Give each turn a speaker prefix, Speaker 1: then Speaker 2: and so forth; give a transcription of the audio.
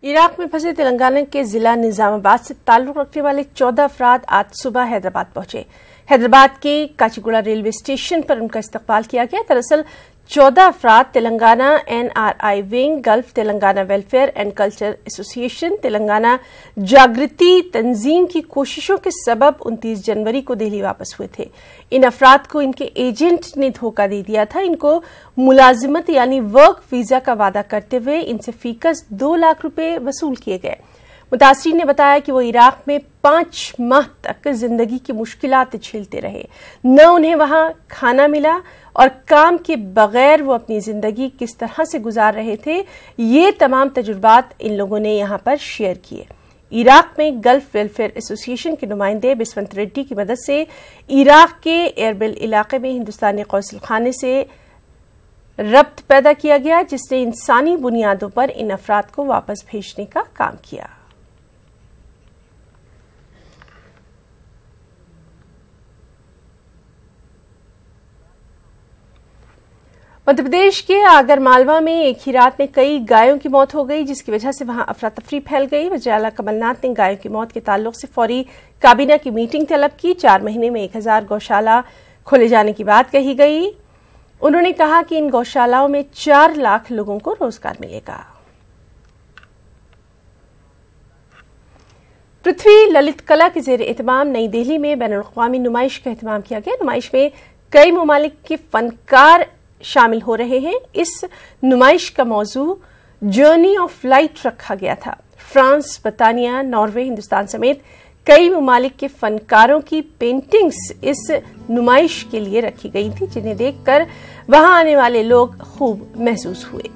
Speaker 1: Iraq में फंसे तेलंगाना के जिला निजामाबाद से ताल्लुक रखने वाले 14 अफराद आज सुबह हैदराबाद पहुंचे। हैदराबाद के काचीगुड़ा रेलवे स्टेशन पर उनका इस्तकबाल किया गया। दरअसल 14 अफराद Telangana NRI wing, gulf Telangana welfare and culture association, Telangana जागृति तंजीम की कोशिशों के सबब 29 जनवरी को दिल्ली वापस हुए थे। इन अफराद को इनके एजेंट ने धोखा दे दिया था। इनको मुलाजिमत यानी वर्क वीजा का वादा करते हुए इनसे फीकस 2 लाख रुपए वसूल किए गए। मुतासरीन ने बताया कि वो इराक में 5 माह तक जिंदगी की मुश्किलात झेलते रहे। न उन्हें वहां खाना मिला और काम के बगैर वो अपनी जिंदगी किस तरह से गुजार रहे थे, ये तमाम तजुर्बात इन लोगों ने यहां पर शेयर किए। इराक में गल्फ वेलफेयर एसोसिएशन के नुमाइंदे बसवंत रेड्डी की मदद से इराक के एरबिल इलाके में हिंदुस्तानी कौंसल खाने से रब्त पैदा किया गया, जिसने इंसानी बुनियादों पर इन अफराद को वापस भेजने का काम किया। मध्य प्रदेश के आगर मालवा में एक ही रात में कई गायों की मौत हो गई, जिसकी वजह से वहां अफरा तफरी फैल गई। वज़ीर-ए-आला कमलनाथ ने गायों की मौत के ताल्लुक से फौरी काबीना की मीटिंग तलब की। 4 महीने में 1000 गौशाला खोले जाने की बात कही गई। उन्होंने कहा कि इन गौशालाओं में 4 लाख लोगों को रोजगार मिलेगा। पृथ्वी ललित कला के जेर एहतमाम नई दिल्ली में बैनुल-अक़वामी नुमाइश का एहतमाम किया गया। नुमाइश में कई ममालिक के फनकार शामिल हो रहे हैं। इस नुमाइश का मौजू जर्नी ऑफ लाइट रखा गया था। फ्रांस, बर्तानिया, नॉर्वे, हिंदुस्तान समेत कई ममालिक के फनकारों की पेंटिंग्स इस नुमाइश के लिए रखी गई थी, जिन्हें देखकर वहां आने वाले लोग खूब महसूस हुए।